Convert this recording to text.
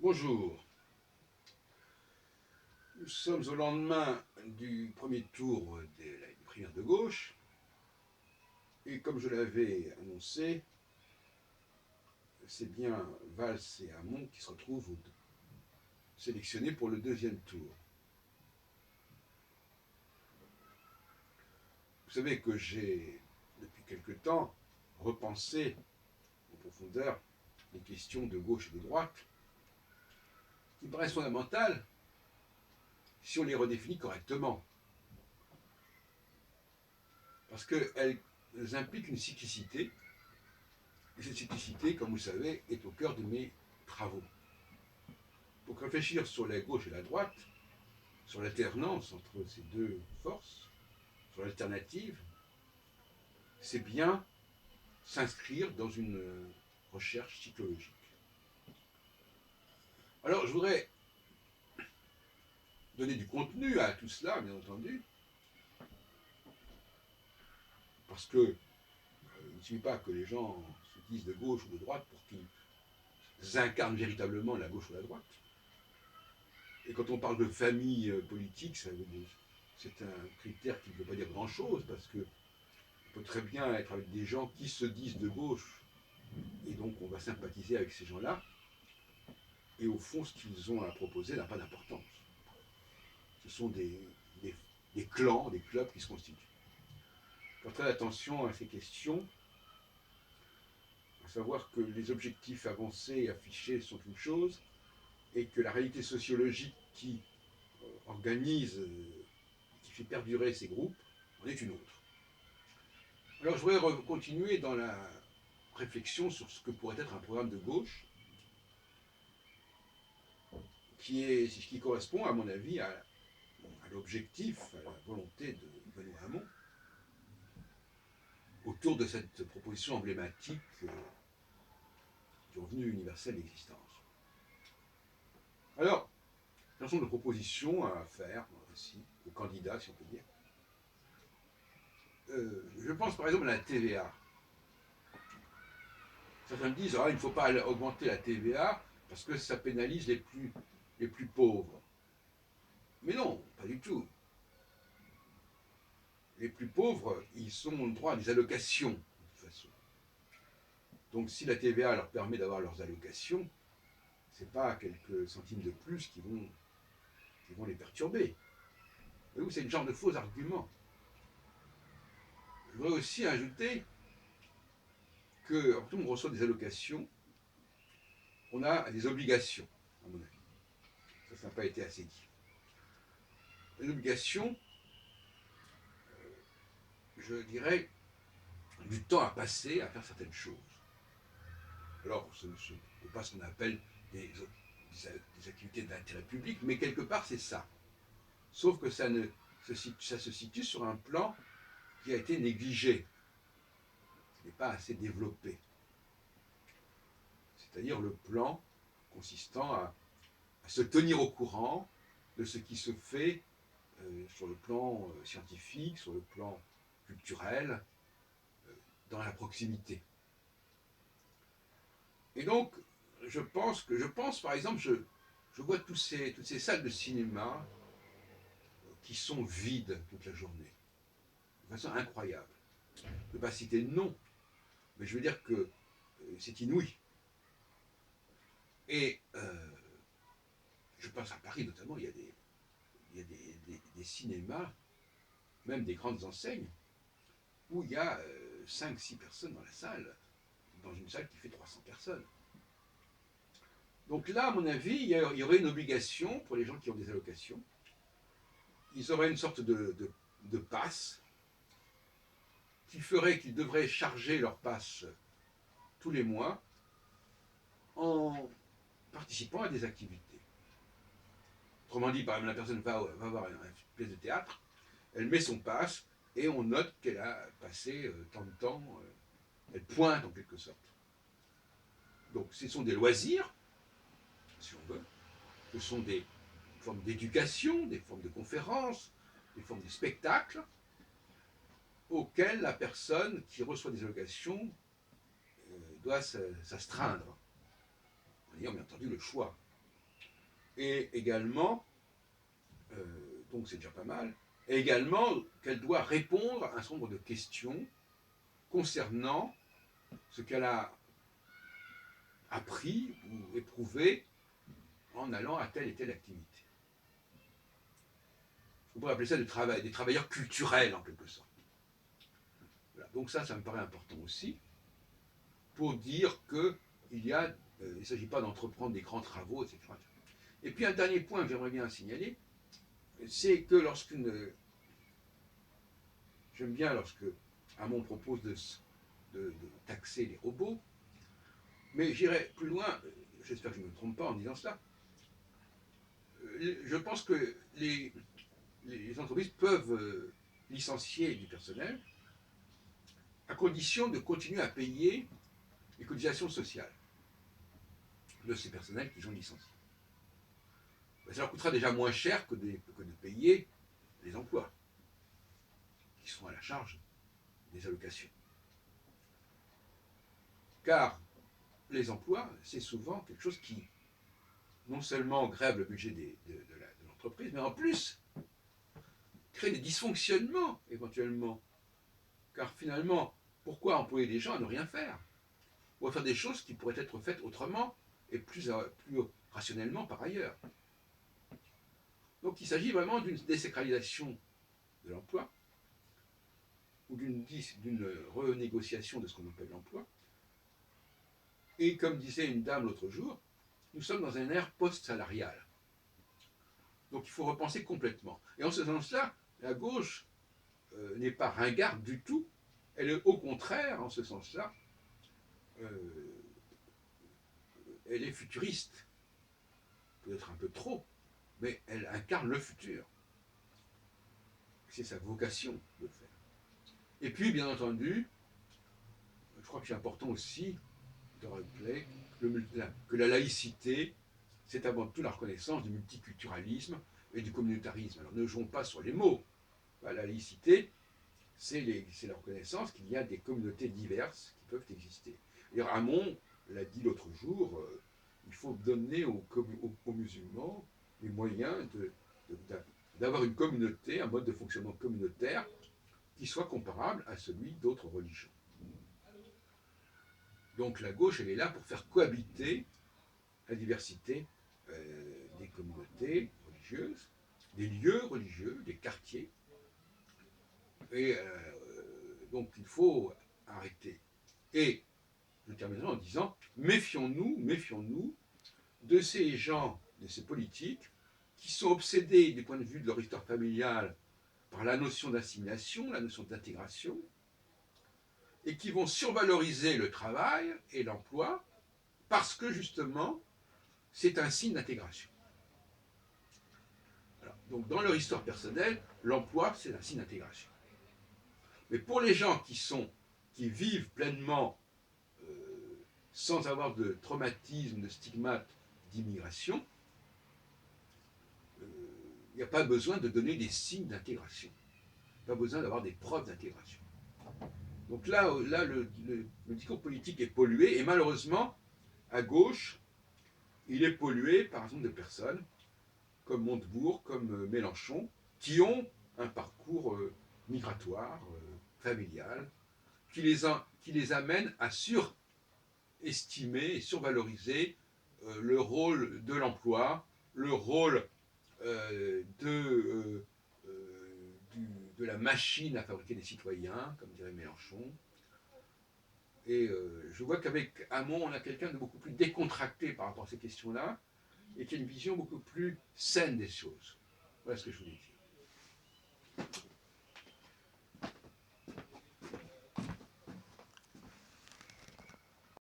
Bonjour, nous sommes au lendemain du premier tour des primaires de gauche, et comme je l'avais annoncé, c'est bien Valls et Hamon qui se retrouvent sélectionnés pour le deuxième tour. Vous savez que j'ai, depuis quelque temps, repensé en profondeur les questions de gauche et de droite, qui me paraissent fondamentales si on les redéfinit correctement, parce qu'elles impliquent une cyclicité. Et cette cyclicité, comme vous le savez, est au cœur de mes travaux. Donc réfléchir sur la gauche et la droite, sur l'alternance entre ces deux forces, sur l'alternative, c'est bien s'inscrire dans une recherche psychologique. Alors je voudrais donner du contenu à tout cela, bien entendu, parce que il ne suffit pas que les gens se disent de gauche ou de droite pour qu'ils incarnent véritablement la gauche ou la droite. Et quand on parle de famille politique, c'est un critère qui ne veut pas dire grand-chose, parce que on peut très bien être avec des gens qui se disent de gauche, et donc on va sympathiser avec ces gens-là, et au fond, ce qu'ils ont à proposer n'a pas d'importance. Ce sont des clans, des clubs qui se constituent. Faire très attention à ces questions, à savoir que les objectifs avancés et affichés sont une chose, et que la réalité sociologique qui organise, qui fait perdurer ces groupes, en est une autre. Alors je voudrais continuer dans la réflexion sur ce que pourrait être un programme de gauche, qui correspond, à mon avis, à l'objectif, à la volonté de Benoît Hamon, autour de cette proposition emblématique du revenu universel d'existence. Alors, un certain nombre de propositions à faire, ici, aux candidats, si on peut dire. Je pense par exemple à la TVA. Certains me disent, il ne faut pas augmenter la TVA parce que ça pénalise les plus pauvres. Mais non, pas du tout. Les plus pauvres, ils ont le droit à des allocations, de toute façon. Donc si la TVA leur permet d'avoir leurs allocations, ce n'est pas quelques centimes de plus qui vont les perturber. Vous, c'est le genre de faux arguments. Je voudrais aussi ajouter que, quand on reçoit des allocations, on a des obligations, à mon avis. Ça n'a pas été assez dit. Les obligations, je dirais, du temps à passer à faire certaines choses. Alors, ce n'est pas ce qu'on appelle des activités d'intérêt public, mais quelque part, c'est ça. Sauf que ça se situe sur un plan qui a été négligé. Ce n'est pas assez développé. C'est-à-dire le plan consistant à se tenir au courant de ce qui se fait sur le plan scientifique, sur le plan culturel, dans la proximité. Et donc, je pense par exemple, je vois toutes ces salles de cinéma qui sont vides toute la journée, de façon incroyable. Je ne peux pas citer de nom, mais je veux dire que c'est inouï. Et je pense à Paris notamment, il y a des cinémas, même des grandes enseignes, où il y a 5-6 personnes dans la salle, dans une salle qui fait 300 personnes. Donc là, à mon avis, il y aurait une obligation pour les gens qui ont des allocations. Ils auraient une sorte de passe qui ferait qu'ils devraient charger leur passe tous les mois en participant à des activités. Autrement dit, par exemple, la personne va voir une pièce de théâtre, elle met son passe et on note qu'elle a passé tant de temps, elle pointe en quelque sorte. Donc ce sont des loisirs, si on veut, ce sont des formes d'éducation, des formes de conférences, des formes de spectacles, auxquelles la personne qui reçoit des allocations doit s'astreindre, en ayant bien entendu le choix. et également, donc c'est déjà pas mal, et également qu'elle doit répondre à un certain nombre de questions concernant ce qu'elle a appris ou éprouvé en allant à telle et telle activité. On pourrait appeler ça des travailleurs culturels en quelque sorte. Voilà. Donc ça me paraît important aussi, pour dire qu'il y a, il ne s'agit pas d'entreprendre des grands travaux, etc. Et puis un dernier point que j'aimerais bien signaler, c'est que j'aime bien lorsque Hamon propose de taxer les robots, mais j'irai plus loin, j'espère que je ne me trompe pas en disant cela, je pense que les entreprises peuvent licencier du personnel à condition de continuer à payer les cotisations sociales de ces personnels qu'ils ont licenciés. Ça leur coûtera déjà moins cher que de payer les emplois qui sont à la charge des allocations. Car les emplois, c'est souvent quelque chose qui non seulement grève le budget de l'entreprise, mais en plus crée des dysfonctionnements éventuellement. Car finalement, pourquoi employer des gens à ne rien faire? On va faire des choses qui pourraient être faites autrement et plus rationnellement par ailleurs. Donc il s'agit vraiment d'une désacralisation de l'emploi, ou d'une renégociation de ce qu'on appelle l'emploi. Et comme disait une dame l'autre jour, nous sommes dans un ère post-salariale. Donc il faut repenser complètement. Et en ce sens-là, la gauche n'est pas ringarde du tout. Elle est au contraire, en ce sens-là, elle est futuriste. Peut-être un peu trop, mais elle incarne le futur. C'est sa vocation de le faire. Et puis, bien entendu, je crois que c'est important aussi de rappeler que la laïcité, c'est avant tout la reconnaissance du multiculturalisme et du communautarisme. Alors ne jouons pas sur les mots. La laïcité, c'est la reconnaissance qu'il y a des communautés diverses qui peuvent exister. Et Hamon l'a dit l'autre jour, il faut donner aux musulmans les moyens d'avoir une communauté, un mode de fonctionnement communautaire qui soit comparable à celui d'autres religions. Donc la gauche, elle est là pour faire cohabiter la diversité des communautés religieuses, des lieux religieux, des quartiers. Et donc il faut arrêter. Et je terminerai en disant, méfions-nous de ces gens, de ces politiques, qui sont obsédés du point de vue de leur histoire familiale par la notion d'assimilation, la notion d'intégration, et qui vont survaloriser le travail et l'emploi parce que justement, c'est un signe d'intégration. Donc dans leur histoire personnelle, l'emploi, c'est un signe d'intégration. Mais pour les gens qui vivent pleinement sans avoir de traumatisme, de stigmate d'immigration, il n'y a pas besoin de donner des signes d'intégration. Pas besoin d'avoir des preuves d'intégration. Donc là le discours politique est pollué, et malheureusement, à gauche, il est pollué par un certain nombre de personnes, comme Montebourg, comme Mélenchon, qui ont un parcours migratoire, familial, qui les amène à surestimer et survaloriser le rôle de l'emploi, le rôle de la machine à fabriquer des citoyens, comme dirait Mélenchon. Et je vois qu'avec Hamon, on a quelqu'un de beaucoup plus décontracté par rapport à ces questions-là, et qui a une vision beaucoup plus saine des choses. Voilà ce que je voulais dire.